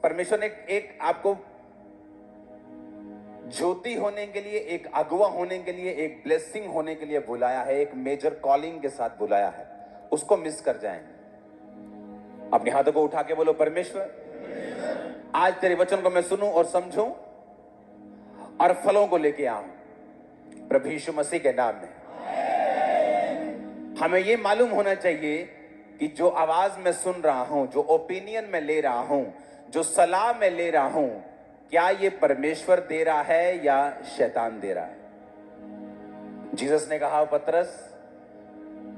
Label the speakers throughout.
Speaker 1: परमेश्वर ने एक आपको ज्योति होने के लिए, एक अगुवा होने के लिए, एक ब्लेसिंग होने के लिए बुलाया है, एक मेजर कॉलिंग के साथ बुलाया है। उसको मिस कर जाएंगे। अपने हाथों को उठा के बोलो, परमेश्वर आज तेरे वचन को मैं सुनूं और समझूं और फलों को लेके आऊं प्रभु यीशु मसीह के नाम में। हमें यह मालूम होना चाहिए कि जो आवाज मैं सुन रहा हूं, जो ओपिनियन मैं ले रहा हूं, जो सलाह मैं ले रहा हूं, क्या ये परमेश्वर दे रहा है या शैतान दे रहा है। जीसस ने कहा, पतरस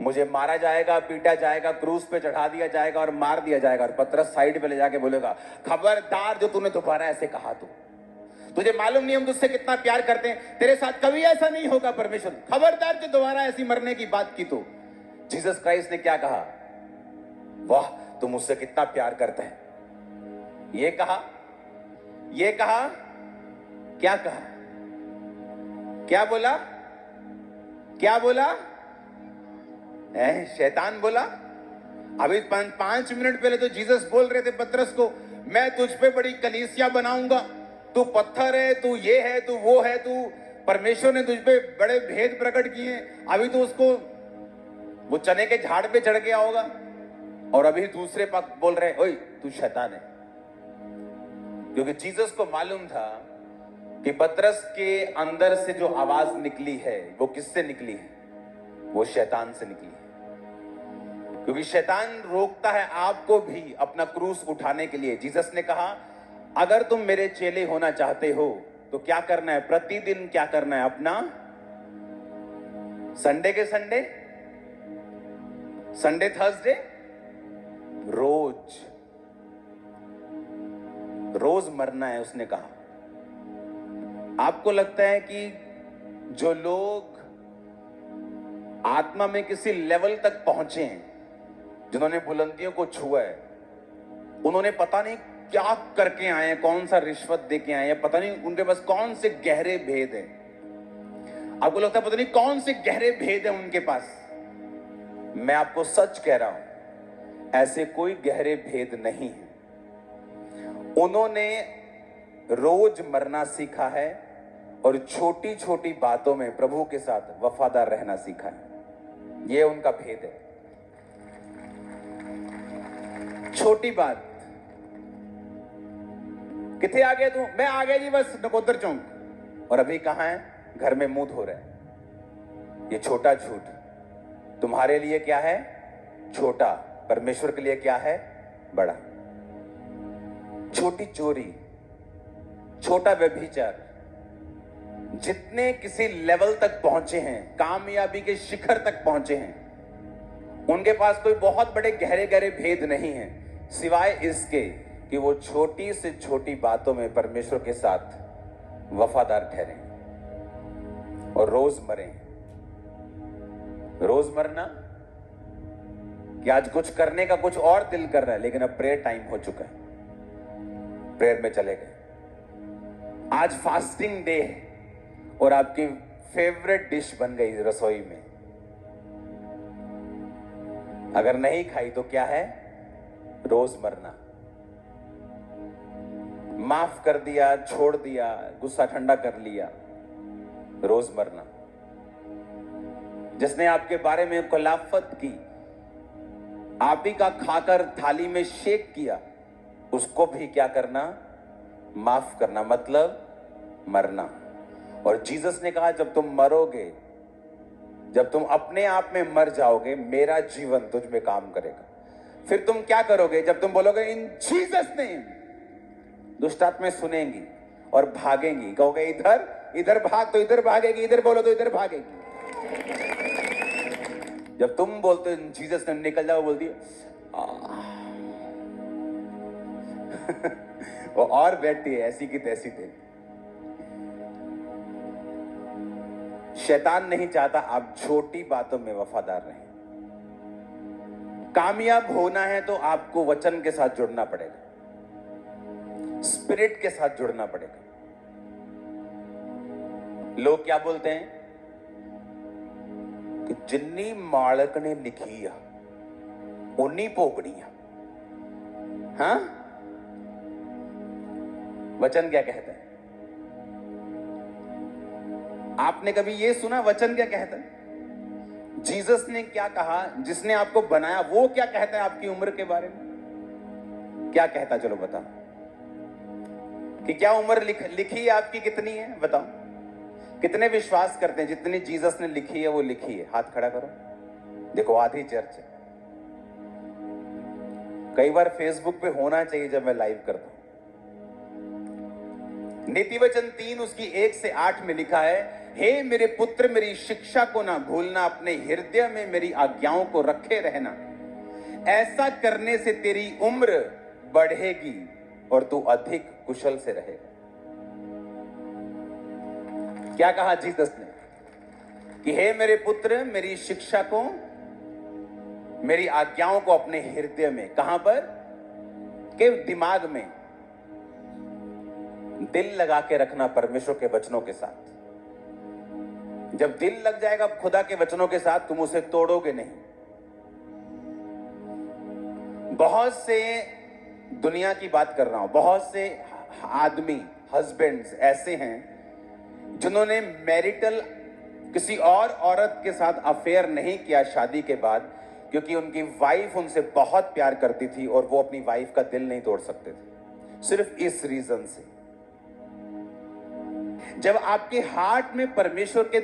Speaker 1: मुझे मारा जाएगा, पीटा जाएगा, क्रूस पे चढ़ा दिया जाएगा और मार दिया जाएगा। और पतरस साइड पे ले जाके बोलेगा, खबरदार जो तूने दोबारा ऐसे कहा तो तुझे मालूम नहीं हम तुझसे कितना प्यार करते हैं, तेरे साथ कभी ऐसा नहीं होगा परमेश्वर, खबरदार जो दोबारा ऐसी मरने की बात की तो। जीसस क्राइस्ट ने क्या कहा, वाह तुम मुझसे कितना प्यार करते हैं। ये कहा, ये कहा, क्या कहा, क्या बोला, क्या बोला, शैतान बोला। अभी 5 मिनट पहले तो जीसस बोल रहे थे पतरस को, मैं तुझ पे बड़ी कलीसिया बनाऊंगा, तू पत्थर है, तू ये है, तू वो है, तू परमेश्वर ने तुझ पे बड़े भेद प्रकट किए। अभी तो उसको वो चने के झाड़ पे चढ़ गया होगा और अभी दूसरे पक्ष बोल रहे, ओए तू शैतान है। क्योंकि जीसस को मालूम था कि पतरस के अंदर से जो आवाज निकली है वो किससे निकली है, वो शैतान से निकली है। क्योंकि शैतान रोकता है आपको भी अपना क्रूस उठाने के लिए। जीसस ने कहा, अगर तुम मेरे चेले होना चाहते हो तो क्या करना है, प्रतिदिन क्या करना है, अपना संडे के संडे, संडे थर्सडे, रोज रोज मरना है। उसने कहा, आपको लगता है कि जो लोग आत्मा में किसी लेवल तक पहुंचे हैं, जिन्होंने बुलंदियों को छुआ है, उन्होंने पता नहीं क्या करके आए हैं, कौन सा रिश्वत दे के आए हैं, पता नहीं उनके पास कौन से गहरे भेद हैं। आपको लगता है पता नहीं कौन से गहरे भेद हैं उनके पास। मैं आपको सच कह रहा हूं, ऐसे कोई गहरे भेद नहीं है। उन्होंने रोज मरना सीखा है और छोटी छोटी बातों में प्रभु के साथ वफादार रहना सीखा है। यह उनका भेद है। छोटी बात, किथे आ गया तू, मैं आ गया जी बस नकोदर चौक, और अभी कहां है, घर में मुंह धो रहे हैं। ये छोटा झूठ तुम्हारे लिए क्या है, छोटा, परमेश्वर के लिए क्या है, बड़ा। छोटी चोरी, छोटा व्यभिचार, जितने किसी लेवल तक पहुंचे हैं, कामयाबी के शिखर तक पहुंचे हैं, उनके पास कोई बहुत बड़े गहरे गहरे भेद नहीं है, सिवाय इसके कि वो छोटी से छोटी बातों में परमेश्वर के साथ वफादार ठहरे और रोज मरे। रोज मरना कि आज कुछ करने का कुछ और दिल कर रहा है, लेकिन अब प्रेयर टाइम हो चुका है, प्रेयर में चले गए। आज फास्टिंग डे है और आपकी फेवरेट डिश बन गई रसोई में, अगर नहीं खाई तो क्या है, रोज मरना। माफ कर दिया, छोड़ दिया, गुस्सा ठंडा कर लिया, रोज मरना। जिसने आपके बारे में खुलाफत की, आप ही का खाकर थाली में शेक किया, उसको भी क्या करना, माफ करना, मतलब मरना। और जीसस ने कहा, जब तुम मरोगे, जब तुम अपने आप में मर जाओगे, मेरा जीवन तुझ में काम करेगा। फिर तुम क्या करोगे, जब तुम बोलोगे इन जीसस नेम, दुष्टात्माएं सुनेंगी और भागेंगी। कहोगे इधर इधर भाग, तो इधर भागेगी, इधर बोलो तो इधर भागेगी। जब तुम बोलते हो जीसस नेम, निकल जाओ, बोल दिए वो और बैठती है ऐसी की तैसी थे। शैतान नहीं चाहता आप छोटी बातों में वफादार रहें। कामयाब होना है तो आपको वचन के साथ जुड़ना पड़ेगा, स्पिरिट के साथ जुड़ना पड़ेगा। लोग क्या बोलते हैं कि जिन्नी मालक ने लिखी आ उन्नी भोगनी आ। हाँ, वचन क्या कहता है? आपने कभी ये सुना वचन क्या कहता है? जीसस ने क्या कहा? जिसने आपको बनाया वो क्या कहता है आपकी उम्र के बारे में? क्या कहता? चलो बताओ कि क्या उम्र लिखी है आपकी? कितनी है बताओ? कितने विश्वास करते हैं जितनी जीसस ने लिखी है वो लिखी है? हाथ खड़ा करो। देखो आधी चर्च है। कई बार फेसबुक पे होना चाहिए जब मैं लाइव करता हूं। नीति वचन 3 उसकी 1 से 8 में लिखा है, हे मेरे पुत्र मेरी शिक्षा को ना भूलना, अपने हृदय में मेरी आज्ञाओं को रखे रहना, ऐसा करने से तेरी उम्र बढ़ेगी और तू अधिक कुशल से रहेगा। क्या कहा जीसस ने? कि हे मेरे पुत्र मेरी शिक्षा को, मेरी आज्ञाओं को अपने हृदय में, कहां पर? के दिमाग में दिल लगा के रखना परमेश्वर के वचनों के साथ। जब दिल लग जाएगा खुदा के वचनों के साथ, तुम उसे तोड़ोगे नहीं। बहुत से, दुनिया की बात कर रहा हूं, बहुत से आदमी, हस्बैंड्स ऐसे हैं जिन्होंने मैरिटल किसी और औरत के साथ अफेयर नहीं किया शादी के बाद, क्योंकि उनकी वाइफ उनसे बहुत प्यार करती थी और वो अपनी वाइफ का दिल नहीं तोड़ सकते थे, सिर्फ इस रीजन से। जब आपके हार्ट में परमेश्वर के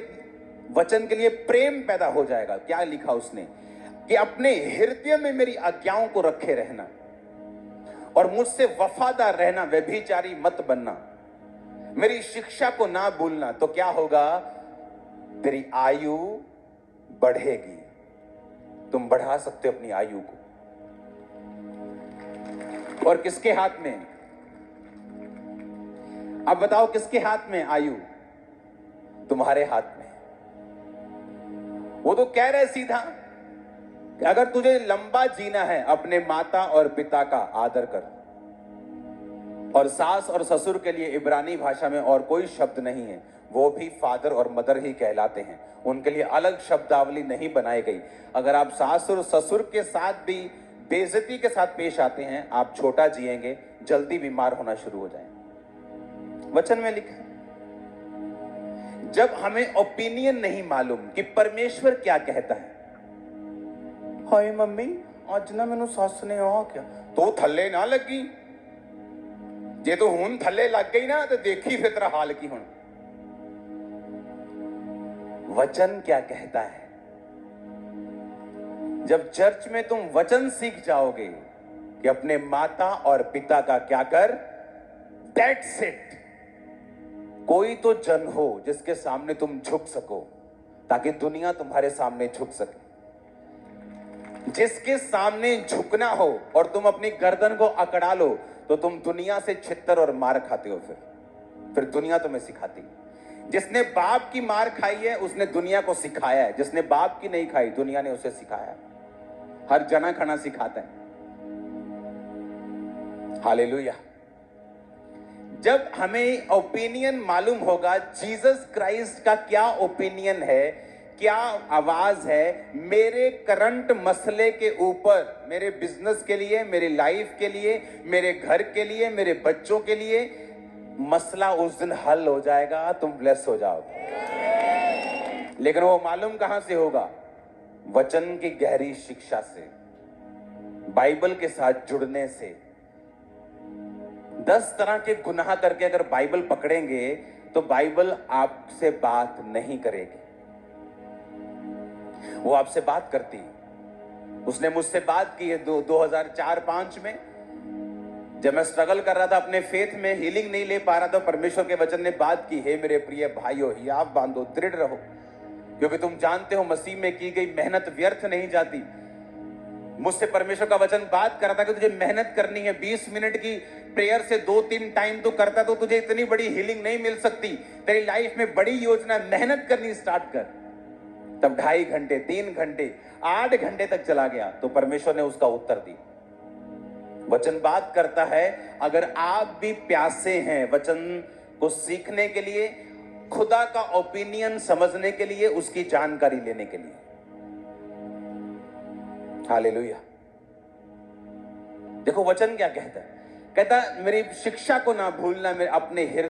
Speaker 1: वचन के लिए प्रेम पैदा हो जाएगा, क्या लिखा उसने? कि अपने हृदय में मेरी आज्ञाओं को रखे रहना और मुझसे वफादार रहना, व्यभिचारी मत बनना, मेरी शिक्षा को ना भूलना, तो क्या होगा? तेरी आयु बढ़ेगी। तुम बढ़ा सकते हो अपनी आयु को। और किसके हाथ में? अब बताओ किसके हाथ में आयु? तुम्हारे हाथ में। वो तो कह रहे सीधा कि अगर तुझे लंबा जीना है, अपने माता और पिता का आदर कर। और सास और ससुर के लिए इब्रानी भाषा में और कोई शब्द नहीं है, वो भी फादर और मदर ही कहलाते हैं, उनके लिए अलग शब्दावली नहीं बनाई गई। अगर आप सास और ससुर के साथ भी बेइज्जती के साथ पेश आते हैं, आप छोटा जिएंगे, जल्दी बीमार होना शुरू हो जाएंगे। वचन में लिखा है। जब हमें ओपिनियन नहीं मालूम कि परमेश्वर क्या कहता है, हाय मम्मी आज ना मैनू सस ने आ क्या, तो थल्ले ना लगी, जे तो हुन थल्ले लग गई ना तो देखी फिर तेरा हाल की हुन। वचन क्या कहता है? जब चर्च में तुम वचन सीख जाओगे कि अपने माता और पिता का क्या कर, दैट्स इट। कोई तो जन हो जिसके सामने तुम झुक सको, ताकि दुनिया तुम्हारे सामने झुक सके। जिसके सामने झुकना हो और तुम अपनी गर्दन को अकड़ा लो, तो तुम दुनिया से छित्तर और मार खाते हो। फिर दुनिया तुम्हें सिखाती। जिसने बाप की मार खाई है उसने दुनिया को सिखाया है, जिसने बाप की नहीं खाई दुनिया ने उसे सिखाया। हर जना खना सिखाता है। हालेलुया। जब हमें ओपिनियन मालूम होगा जीसस क्राइस्ट का क्या ओपिनियन है, क्या आवाज है मेरे करंट मसले के ऊपर, मेरे बिजनेस के लिए, मेरी लाइफ के लिए, मेरे घर के लिए, मेरे बच्चों के लिए, मसला उस दिन हल हो जाएगा, तुम ब्लेस हो जाओगे। लेकिन वो मालूम कहां से होगा? वचन की गहरी शिक्षा से, बाइबल के साथ जुड़ने से। 10 तरह के गुनाह करके अगर बाइबल पकड़ेंगे तो बाइबल आपसे बात नहीं करेगी, वो आपसे बात करती है। उसने मुझसे बात की है 2004-5 में, जब मैं स्ट्रगल कर रहा था अपने फेथ में, हीलिंग नहीं ले पा रहा था, परमेश्वर के वचन ने बात की, हे मेरे प्रिय भाइयों हियाव बांधो, दृढ़ रहो, क्योंकि तुम जानते हो मसीह में की गई मेहनत व्यर्थ नहीं जाती। मुझसे परमेश्वर का वचन बात कर रहा था कि तुझे मेहनत करनी है। 20 मिनट की प्रेयर से 2-3 टाइम तो करता तो तुझे इतनी बड़ी हीलिंग नहीं मिल सकती। तेरी लाइफ में बड़ी योजना, मेहनत करनी स्टार्ट कर। तब 2.5 घंटे, 3 घंटे, 8 घंटे तक चला गया, तो परमेश्वर ने उसका उत्तर दिया। वचन बात करता है। अगर आप भी प्यासे हैं वचन को सीखने के लिए, खुदा का ओपिनियन समझने के लिए, उसकी जानकारी लेने के लिए। हालेलुया। देखो वचन क्या कहता है कहता मेरी शिक्षा को ना भूलना, मेरे अपने हृदय